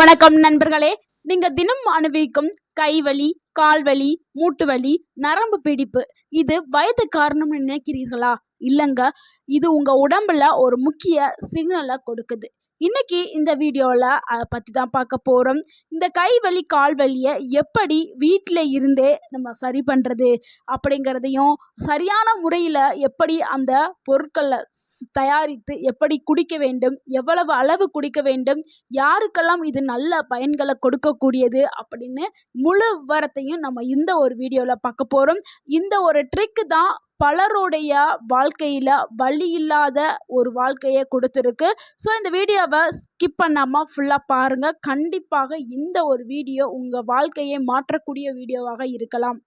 வணக்கம் நண்பர்களே. நீங்க தினம் அனுபவிக்கும் கைவலி, கால்வலி, மூட்டு வலி, நரம்பு பிடிப்பு இது வயது காரணம்னு நினைக்கிறீர்களா? இல்லங்க, இது உங்க உடம்புல ஒரு முக்கிய சிக்னலை கொடுக்குது. இன்னைக்கு இந்த வீடியோல அதை பத்தி தான் பார்க்க போறோம். இந்த கைவலி, கால்வலியை எப்படி வீட்டில் இருந்தே நம்ம சரி பண்றது அப்படிங்கிறதையும், சரியான முறையில் எப்படி அந்த பொருட்களை தயாரித்து எப்படி குடிக்க வேண்டும், எவ்வளவு அளவு குடிக்க வேண்டும், யாருக்கெல்லாம் இது நல்ல பயன்களை கொடுக்கக்கூடியது அப்படின்னு முழு விவரத்தையும் நம்ம இந்த ஒரு வீடியோவில் பார்க்க போகிறோம். இந்த ஒரு ட்ரிக்கு தான் பலருடைய வாழ்க்கையில் வலி இல்லாத ஒரு வாழ்க்கையை கொடுத்துருக்கு. ஸோ இந்த வீடியோவை ஸ்கிப் பண்ணாமல் ஃபுல்லாக பாருங்கள். கண்டிப்பாக இந்த ஒரு வீடியோ உங்கள் வாழ்க்கையை மாற்றக்கூடிய வீடியோவாக இருக்கலாம்.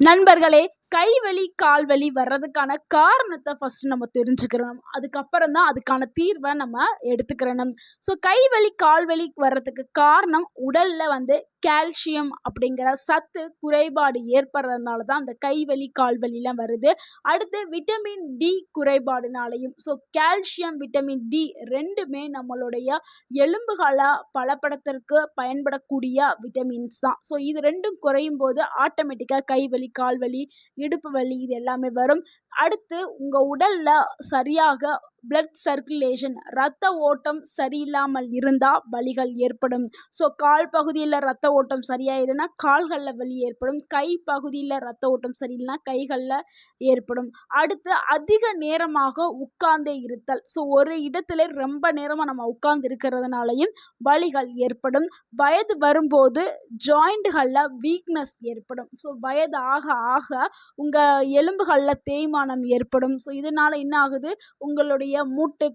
நண்பர்களே, கைவலி, கால்வலி வர்றதுக்கான காரணத்தை ஃபர்ஸ்ட் நம்ம தெரிஞ்சுக்கிறோம். அதுக்கப்புறம் தான் அதுக்கான தீர்வை நம்ம எடுத்துக்கிறணும். ஸோ கைவலி, கால்வலி வர்றதுக்கு காரணம் உடலில் கால்சியம் அப்படிங்கிற சத்து குறைபாடு ஏற்படுறதுனால தான் அந்த கைவலி, கால்வலிலாம் வருது. அடுத்து விட்டமின் டி குறைபாடுனாலையும். ஸோ கால்சியம், விட்டமின் டி ரெண்டுமே நம்மளுடைய எலும்புகளை பலப்படுத்துறதுக்கு பயன்படக்கூடிய விட்டமின்ஸ் தான். ஸோ இது ரெண்டும் குறையும் போது ஆட்டோமேட்டிக்காக கைவலி, கால்வலி, இடுப்பு வலி இது எல்லாமே வரும். அடுத்து உங்கள் உடலில் சரியாக பிளட் சர்க்குலேஷன், இரத்த ஓட்டம் சரியில்லாமல் இருந்தால் வலிகள் ஏற்படும். ஸோ கால் பகுதியில் இரத்த ஓட்டம் சரியாயிடுனா கால்களில் வலி ஏற்படும். கை பகுதியில் இரத்த ஓட்டம் சரியில்லைனா கைகளில் ஏற்படும். அடுத்து அதிக நேரமாக உட்கார்ந்தே இருத்தல். ஸோ ஒரு இடத்துல ரொம்ப நேரமாக நம்ம உட்கார்ந்து இருக்கிறதுனாலையும் வலிகள் ஏற்படும். வயது வரும்போது ஜாயிண்ட்டுகளில் வீக்னஸ் ஏற்படும். ஸோ வயது ஆக ஆக உங்கள் எலும்புகளில் தேய்மானம் ஏற்படும். ஸோ இதனால் என்ன ஆகுது, உங்களுடைய மூட்டு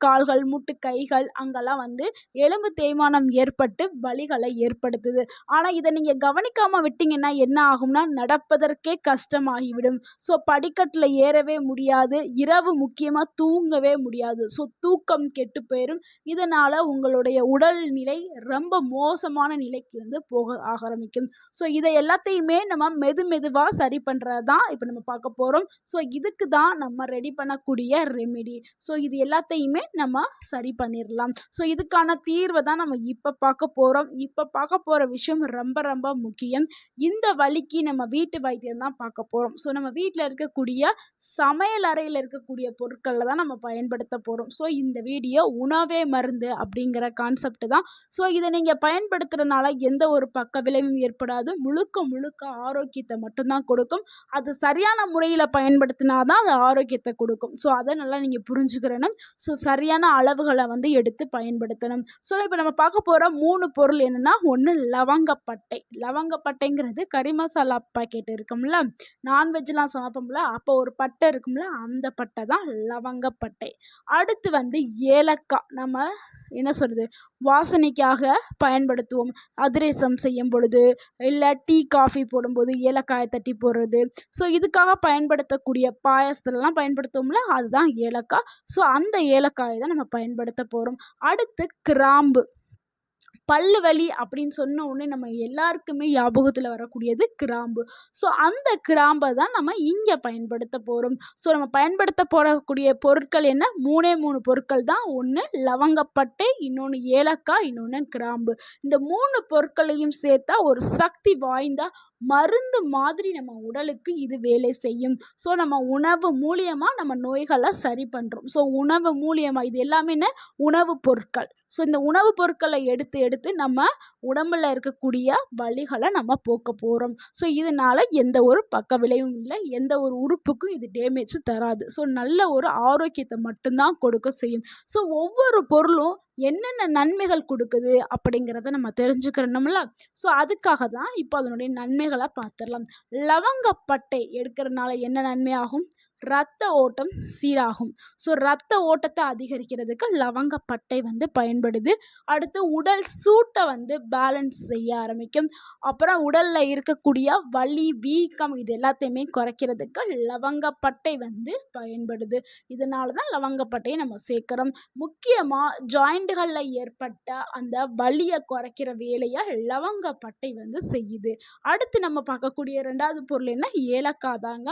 கால்கள், மூட்டு கைகள் அங்கெல்லாம் எலும்பு தேய்மானம் ஏற்பட்டு வலிகளை ஏற்படுத்துது. ஆனால் இதை நீங்கள் கவனிக்காமல் விட்டீங்கன்னா என்ன ஆகும்னா நடப்பதற்கே கஷ்டமாகிவிடும். ஸோ படிக்கட்டில் ஏறவே முடியாது, இரவு முக்கியமாக தூங்கவே முடியாது. ஸோ தூக்கம் கெட்டு போயிடும். இதனால் உங்களுடைய உடல்நிலை ரொம்ப மோசமான நிலைக்கு போக ஆரம்பிக்கும். ஸோ இதை எல்லாத்தையுமே நம்ம மெதுவாக சரி பண்ணுறது தான் இப்போ நம்ம பார்க்க போகிறோம். ஸோ இதுக்கு தான் நம்ம ரெடி பண்ணக்கூடிய ரெமெடி. ஸோ இது எல்லாத்தையுமே நம்ம சரி பண்ணிடலாம். ஸோ இதுக்கான தீர்வை தான் நம்ம இப்போ பார்க்க போகிறோம். இப்போ பார்க்க போகிற விஷயம் ரொம்ப ரொம்ப முக்கியம். இந்த வலிக்கு நம்ம வீட்டு வைத்தியம் தான் பார்க்க போகிறோம். ஸோ நம்ம வீட்டில் இருக்கக்கூடிய சமையல் அறையில் இருக்கக்கூடிய பொருட்களில் தான் நம்ம பயன்படுத்த போகிறோம். ஸோ இந்த வீடியோ உணவே மருந்து அப்படிங்கிற கான்செப்ட் தான். ஸோ இதை நீங்கள் பயன்படுத்துறதுனால எந்த ஒரு பக்க விளைவும் ஏற்படாது. முழுக்க ஆரோக்கியத்தை மட்டும்தான் கொடுக்கும். அது சரியான முறையில் பயன்படுத்தினா தான் அது ஆரோக்கியத்தை கொடுக்கும். ஸோ அதை நல்லா நீங்கள் புரிஞ்சுக்கிறணும். ஸோ சரியான அளவுகளை எடுத்து பயன்படுத்தணும். ஸோ இப்போ நம்ம பார்க்க போகிற 3 பொருள் என்னென்னா, ஒன்று லவங்கப்பட்டை. லவங்கப்பட்டைங்கிறது கறி மசாலா பாக்கெட் இருக்கும்ல, நான்வெஜ்லாம் சமைப்போம்ல, அப்போ ஒரு பட்டை இருக்கும்ல, அந்த பட்டை தான் லவங்கப்பட்டை. அடுத்து ஏலக்காய். நம்ம என்ன சொல்கிறது, வாசனைக்காக பயன்படுத்துவோம். அதிரசம் செய்யும் பொழுது, இல்லை டீ காஃபி போடும்போது ஏலக்காயை தட்டி போடுறது. ஸோ இதுக்காக பயன்படுத்தக்கூடிய பாயசத்துலலாம் பயன்படுத்துவோம்ல, அதுதான் ஏலக்காய். ஸோ அந்த ஏலக்காயை தான் நம்ம பயன்படுத்த போகிறோம். அடுத்து கிராம்பு. பல்லு வலி அப்படின்னு சொன்ன உடனே நம்ம எல்லாருக்குமே ஞாபகத்தில் வரக்கூடியது கிராம்பு. ஸோ அந்த கிராம்பை தான் நம்ம இங்கே பயன்படுத்த போகிறோம். ஸோ நம்ம பயன்படுத்த போகக்கூடிய பொருட்கள் என்ன, 3 பொருட்கள் தான். ஒன்று லவங்கப்பட்டை, இன்னொன்று ஏலக்காய், இன்னொன்று கிராம்பு. இந்த 3 பொருட்களையும் சேர்த்தா ஒரு சக்தி வாய்ந்த மருந்து மாதிரி நம்ம உடலுக்கு இது வேலை செய்யும். ஸோ நம்ம உணவு மூலியமாக நம்ம நோய்களை சரி பண்ணுறோம். ஸோ உணவு மூலியமாக இது எல்லாமே என்ன, உணவு பொருட்கள். ஸோ இந்த உணவுப் பொருட்களை எடுத்து நம்ம உடம்புல இருக்கக்கூடிய வலிகளை நம்ம போக்க போகிறோம். ஸோ இதனால் எந்த ஒரு பக்க விளைவும் இல்லை, எந்த ஒரு உறுப்புக்கும் இது டேமேஜ் தராது. ஸோ நல்ல ஒரு ஆரோக்கியத்தை மட்டும்தான் கொடுக்க செய்யும். ஸோ ஒவ்வொரு பொருளும் என்னென்ன நன்மைகள் கொடுக்குது அப்படிங்கிறத நம்ம தெரிஞ்சுக்கிறோம்ல. ஸோ அதுக்காக தான் இப்போ அதனுடைய நன்மைகளை பார்த்துடலாம். லவங்கப்பட்டை எடுக்கிறதுனால என்ன நன்மை ஆகும், இரத்த ஓட்டம் சீராகும். ஸோ இரத்த ஓட்டத்தை அதிகரிக்கிறதுக்கு லவங்கப்பட்டை பயன்படுது. அடுத்து உடல் சூட்டை பேலன்ஸ் செய்ய ஆரம்பிக்கும். அப்புறம் உடலில் இருக்கக்கூடிய வலி, வீக்கம் இது எல்லாத்தையுமே குறைக்கிறதுக்கு லவங்கப்பட்டை பயன்படுது. இதனால தான் லவங்கப்பட்டையை நம்ம சேர்க்குறோம். முக்கியமாக ஜாயிண்ட்டுகளில் ஏற்பட்ட அந்த வலியை குறைக்கிற வேலையை லவங்கப்பட்டை செய்யுது. அடுத்து நம்ம பார்க்கக்கூடிய 2வது பொருள் என்ன, ஏலக்காய் தாங்க.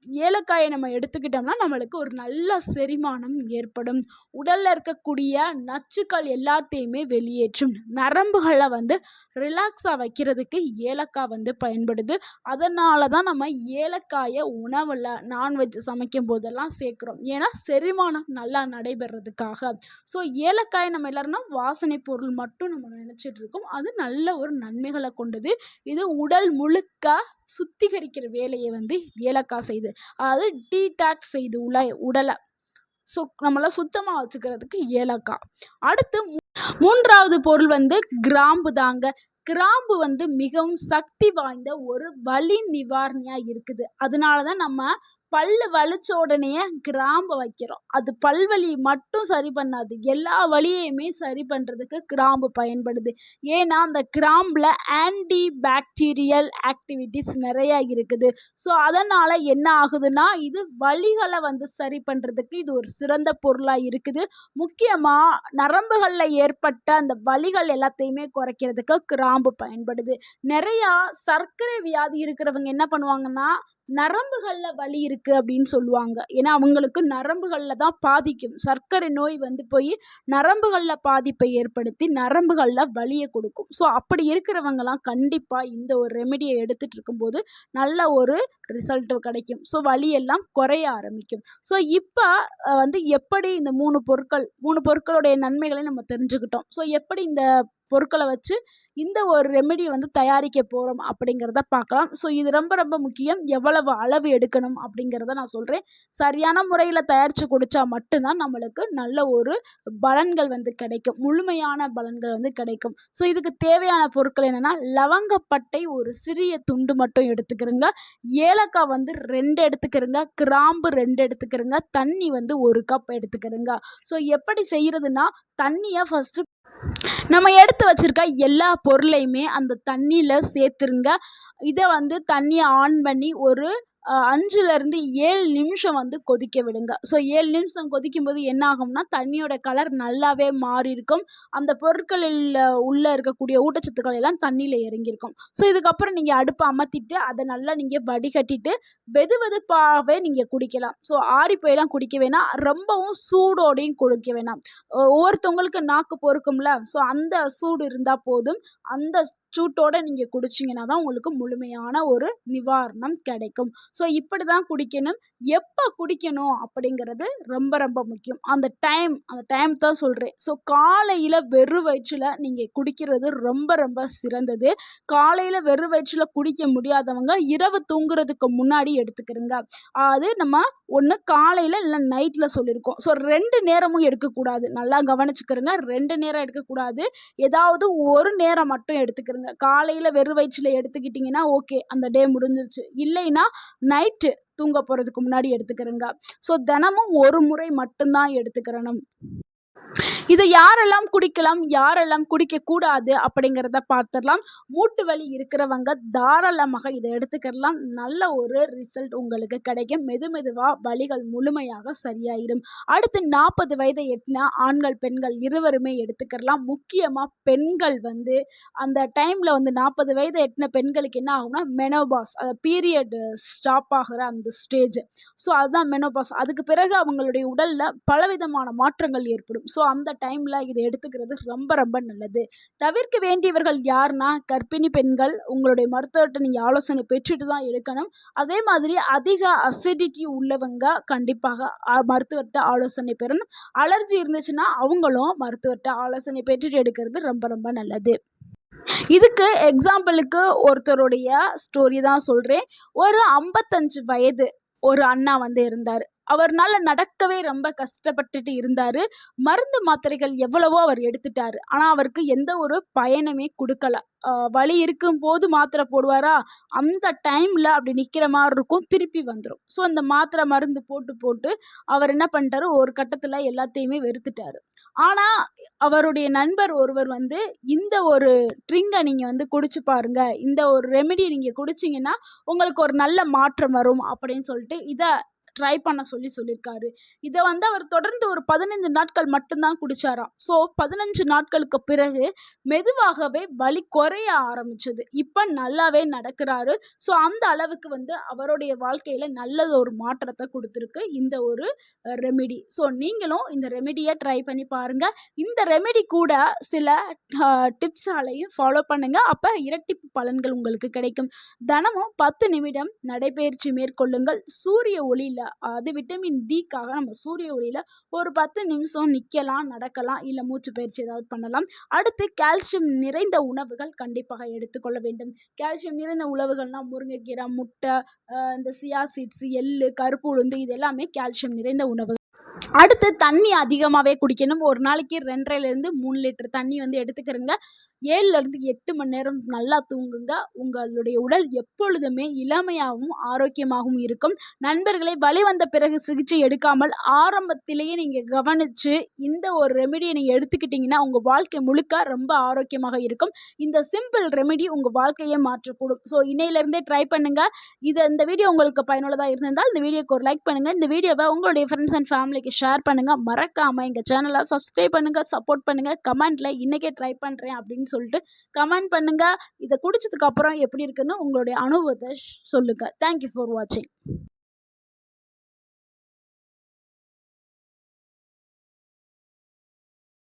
ஏலக்காயை நம்ம எடுத்துக்கிட்டோம்னா நம்மளுக்கு ஒரு நல்ல செரிமானம் ஏற்படும். உடல்ல இருக்கக்கூடிய நச்சுக்கள் எல்லாத்தையுமே வெளியேற்றும். நரம்புகள வந்து ரிலாக்ஸா வைக்கிறதுக்கு ஏலக்காய் வந்து பயன்படுது. அதனால தான் நம்ம ஏலக்காய உணவுல நான்வெஜ் சமைக்கும் போதெல்லாம் சேர்க்கிறோம். ஏன்னா செரிமானம் நல்லா நடைபெறதுக்காக. ஸோ ஏலக்காய் நம்ம எல்லாரும்னா வாசனை பொருள் மட்டும் நம்ம நினைச்சிட்டு இருக்கோம். அது நல்ல ஒரு நன்மைகளை கொண்டது. இது உடல் முழுக்க சுத்திகரிக்கிற வேலையை வந்து ஏலக்காய் செய்யுது. அதாவது டீடாக்ஸ் செய்யுது உடலை. ஸோ நம்மளை சுத்தமாக வச்சுக்கிறதுக்கு ஏலக்காய். அடுத்து 3வது பொருள் வந்து கிராம்பு தாங்க. கிராம்பு வந்து மிகவும் சக்தி வாய்ந்த ஒரு வலி நிவாரணியா இருக்குது. அதனால தான் நம்ம பல்லு வலிச்ச உடனேயே கிராம்பை வைக்கிறோம். அது பல்வலி மட்டும் சரி பண்ணாது, எல்லா வலியையுமே சரி பண்ணுறதுக்கு கிராம்பு பயன்படுது. ஏன்னா அந்த கிராம்பில் ஆன்டி பாக்டீரியல் ஆக்டிவிட்டிஸ் நிறையா இருக்குது. ஸோ அதனால் என்ன ஆகுதுன்னா இது வலிகளை வந்து சரி பண்ணுறதுக்கு இது ஒரு சிறந்த பொருளாக இருக்குது. முக்கியமாக நரம்புகளில் ஏற்பட்ட அந்த வலிகள் எல்லாத்தையுமே குறைக்கிறதுக்கு கிராம்பு பயன்படுது. நிறையா சர்க்கரை வியாதி இருக்கிறவங்க என்ன பண்ணுவாங்கன்னா நரம்புகளில் வலி இருக்குது அப்படின்னு சொல்லுவாங்க. ஏன்னா அவங்களுக்கு நரம்புகளில் தான் பாதிக்கும். சர்க்கரை நோய் வந்து போய் நரம்புகளில் பாதிப்பை ஏற்படுத்தி நரம்புகளில் வலியை கொடுக்கும். ஸோ அப்படி இருக்கிறவங்கலாம் கண்டிப்பாக இந்த ஒரு ரெமெடியை எடுத்துகிட்டு இருக்கும்போது நல்ல ஒரு ரிசல்ட் கிடைக்கும். ஸோ வலியெல்லாம் குறைய ஆரம்பிக்கும். ஸோ இப்போ வந்து எப்படி இந்த 3 பொருட்களுடைய நன்மைகளை நம்ம தெரிஞ்சுக்கிட்டோம். ஸோ எப்படி இந்த பொருட்களை வச்சு இந்த ஒரு ரெமெடியை வந்து தயாரிக்க போகிறோம் அப்படிங்கிறத பார்க்கலாம். ஸோ இது ரொம்ப ரொம்ப முக்கியம். எவ்வளவு அளவு எடுக்கணும் அப்படிங்கிறத நான் சொல்கிறேன். சரியான முறையில் தயாரித்து குடித்தா மட்டும்தான் நம்மளுக்கு நல்ல ஒரு பலன்கள் வந்து கிடைக்கும், முழுமையான பலன்கள் வந்து கிடைக்கும். ஸோ இதுக்கு தேவையான பொருட்கள் என்னென்னா லவங்கப்பட்டை ஒரு சிறிய துண்டு மட்டும் எடுத்துக்கிறோங்க, ஏலக்காய் வந்து 2 எடுத்துக்கிறோங்க, கிராம்பு 2 எடுத்துக்கிறோங்க, தண்ணி வந்து 1 கப் எடுத்துக்கிறோங்க. ஸோ எப்படி செய்கிறதுனா தண்ணியை ஃபஸ்ட்டு நம்ம எடுத்து வச்சிருக்க எல்லா பொருளையுமே அந்த தண்ணியில் சேர்த்துருங்க. இதை வந்து தண்ணியை ஆன் பண்ணி ஒரு 5லேருந்து 7 நிமிஷம் வந்து கொதிக்க விடுங்க. ஸோ 7 நிமிஷம் கொதிக்கும்போது என்ன ஆகும்னா தண்ணியோட கலர் நல்லாவே மாறி இருக்கும். அந்த பொருட்களில் உள்ளே இருக்கக்கூடிய ஊட்டச்சத்துக்கள் எல்லாம் தண்ணியில் இறங்கியிருக்கும். ஸோ இதுக்கப்புறம் நீங்கள் அடுப்பை அமர்த்திட்டு அதை நல்லா நீங்கள் வடிகட்டிட்டு வெதுவெதுப்பாகவே நீங்கள் குடிக்கலாம். ஸோ ஆறி போயெல்லாம் குடிக்க வேணாம், ரொம்பவும் சூடோடையும் குடிக்க வேணாம். ஒவ்வொருத்தவங்களுக்கு நாக்கு பொறுக்கும்ல, ஸோ அந்த சூடு இருந்தால் போதும். அந்த சூட்டோடு நீங்கள் குடிச்சிங்கன்னா தான் உங்களுக்கு முழுமையான ஒரு நிவாரணம் கிடைக்கும். ஸோ இப்படி தான் குடிக்கணும். எப்போ குடிக்கணும் அப்படிங்கிறது ரொம்ப ரொம்ப முக்கியம். அந்த டைம் தான் சொல்கிறேன். ஸோ காலையில் வெறும் வயிற்றில் நீங்கள் குடிக்கிறது ரொம்ப ரொம்ப சிறந்தது. காலையில் வெறும் வயிற்றில் குடிக்க முடியாதவங்க இரவு தூங்குறதுக்கு முன்னாடி எடுத்துக்கிறோங்க. அது நம்ம ஒன்று காலையில் இல்லை நைட்டில் சொல்லியிருக்கோம். ஸோ 2 நேரமும் எடுக்கக்கூடாது, நல்லா கவனிச்சுக்கிறோங்க. 2 நேரம் எடுக்கக்கூடாது, ஏதாவது ஒரு நேரம் மட்டும் எடுத்துக்கிறோங்க. காலையில் வெறும் வயிற்றில் எடுத்துக்கிட்டிங்கன்னா ஓகே, அந்த டே முடிஞ்சிருச்சு. இல்லைன்னா நைட்டு தூங்க போகிறதுக்கு முன்னாடி எடுத்துக்கிறோங்க. ஸோ தினமும் ஒரு முறை மட்டும்தான் எடுத்துக்கிறணும். இதை யாரெல்லாம் குடிக்கலாம், யாரெல்லாம் குடிக்கக்கூடாது அப்படிங்கிறத பார்த்துடலாம். மூட்டு வலி இருக்கிறவங்க தாராளமாக இதை எடுத்துக்கலாம். நல்ல ஒரு ரிசல்ட் உங்களுக்கு கிடைக்கும். மெதுவாக வலிகள் முழுமையாக சரியாயிடும். அடுத்து 40 வயதை எட்டின ஆண்கள் பெண்கள் இருவருமே எடுத்துக்கலாம். முக்கியமாக பெண்கள் வந்து அந்த டைமில் வந்து 40 வயதை எட்டின பெண்களுக்கு என்ன ஆகும்னா மெனோபாஸ், பீரியட் ஸ்டாப் ஆகிற அந்த ஸ்டேஜ். ஸோ அதுதான் மெனோபாஸ். அதுக்கு பிறகு அவங்களுடைய உடலில் பலவிதமான மாற்றங்கள் ஏற்படும். ஸோ அந்த டைமில் இதை எடுத்துக்கிறது ரொம்ப ரொம்ப நல்லது. தவிர்க்க வேண்டியவர்கள் யாருன்னா கர்ப்பிணி பெண்கள். உங்களுடைய மருத்துவர்கிட்ட நீங்கள் ஆலோசனை பெற்றுட்டு தான் எடுக்கணும். அதே மாதிரி அதிக அசிடிட்டி உள்ளவங்க கண்டிப்பாக மருத்துவர்கிட்ட ஆலோசனை பெறணும். அலர்ஜி இருந்துச்சுன்னா அவங்களும் மருத்துவர்கிட்ட ஆலோசனை பெற்றுட்டு எடுக்கிறது ரொம்ப ரொம்ப நல்லது. இதுக்கு எக்ஸாம்பிளுக்கு ஒருத்தருடைய ஸ்டோரி தான் சொல்கிறேன். ஒரு 55 வயது ஒரு அண்ணா வந்து இருந்தார். அவர்னால நடக்கவே ரொம்ப கஷ்டப்பட்டுட்டு இருந்தார். மருந்து மாத்திரைகள் எவ்வளவோ அவர் எடுத்துட்டார். ஆனால் அவருக்கு எந்த ஒரு பயனுமே கொடுக்கல. வலி இருக்கும்போது மாத்திரை போடுவாரா, அந்த டைமில் அப்படி நிற்கிற மாதிரி இருக்கும், திருப்பி வந்துடும். ஸோ அந்த மாத்திரை மருந்து போட்டு அவர் என்ன பண்ணிட்டாரு, ஒரு கட்டத்தில் எல்லாத்தையுமே வெறுத்துட்டார். ஆனால் அவருடைய நண்பர் ஒருவர் வந்து இந்த ஒரு ட்ரிங்கை நீங்கள் வந்து குடிச்சு பாருங்க, இந்த ஒரு ரெமெடி நீங்கள் குடிச்சிங்கன்னா உங்களுக்கு ஒரு நல்ல மாற்றம் வரும் அப்படின்னு சொல்லிட்டு இதை ட்ரை பண்ண சொல்லியிருக்காரு. இதை வந்து அவர் தொடர்ந்து ஒரு 15 நாட்கள் மட்டும்தான் குடிச்சாராம். ஸோ 15 நாட்களுக்கு பிறகு மெதுவாகவே வலி குறைய ஆரம்பிச்சது. இப்போ நல்லாவே நடக்கிறாரு. ஸோ அந்த அளவுக்கு வந்து அவருடைய வாழ்க்கையில் நல்ல ஒரு மாற்றத்தை கொடுத்துருக்கு இந்த ஒரு ரெமெடி. ஸோ நீங்களும் இந்த ரெமெடியை ட்ரை பண்ணி பாருங்கள். இந்த ரெமெடி கூட சில டிப்ஸாலையும் ஃபாலோ பண்ணுங்கள். அப்போ இரட்டிப்பு பலன்கள் உங்களுக்கு கிடைக்கும். தினமும் 10 நிமிடம் நடைபயிற்சி மேற்கொள்ளுங்கள். சூரிய ஒளியில், அது விட்டமின் டிக்காக நம்ம சூரிய ஒளியில் ஒரு 10 நிமிஷம் நிற்கலாம், நடக்கலாம், இல்லை மூச்சு பயிற்சி ஏதாவது பண்ணலாம். அடுத்து கால்சியம் நிறைந்த உணவுகள் கண்டிப்பாக எடுத்துக்கொள்ள வேண்டும். கால்சியம் நிறைந்த உணவுகள்னால் முருங்கைக்கீரை, முட்டை, இந்த சியா சீட்ஸ், எள்ளு, கருப்பு உளுந்து, இது எல்லாமே கால்சியம் நிறைந்த உணவுகள். அடுத்து தண்ணி அதிகமாகவே குடிக்கணும். ஒரு நாளைக்கு 2.5லேருந்து 3 லிட்டர் தண்ணி வந்து எடுத்துக்கிறங்க. 7லேருந்து 8 மணி நேரம் நல்லா தூங்குங்க. உங்களுடைய உடல் எப்பொழுதுமே இளமையாகவும் ஆரோக்கியமாகவும் இருக்கும். நண்பர்களே, வலி வந்த பிறகு சிகிச்சை எடுக்காமல் ஆரம்பத்திலேயே நீங்கள் கவனித்து இந்த ஒரு ரெமெடியை நீங்கள் எடுத்துக்கிட்டிங்கன்னா உங்கள் வாழ்க்கை முழுக்க ரொம்ப ஆரோக்கியமாக இருக்கும். இந்த சிம்பிள் ரெமெடி உங்கள் வாழ்க்கையை மாற்றக்கூடும். ஸோ இன்னையிலேருந்தே ட்ரை பண்ணுங்கள். இந்த வீடியோ உங்களுக்கு பயனுள்ளதாக இருந்திருந்தால் இந்த வீடியோக்கு ஒரு லைக் பண்ணுங்கள். இந்த வீடியோவை உங்களுடைய ஃப்ரெண்ட்ஸ் அண்ட் ஃபேமிலிக்கு ஷேர் பண்ணுங்கள். மறக்காமல் எங்கள் சேனலை சப்ஸ்கிரைப் பண்ணுங்கள், சப்போர்ட் பண்ணுங்கள். கமெண்ட்டில் இன்றைக்கே ட்ரை பண்ணுறேன் அப்படின்னு சொல்லிட்டு கமெண்ட் பண்ணுங்கள். இதை குடிச்சதுக்கு அப்புறம் எப்படி இருக்குன்னு உங்களுடைய அனுபவத்தை சொல்லுங்கள். தேங்க்யூ ஃபார் வாட்சிங்.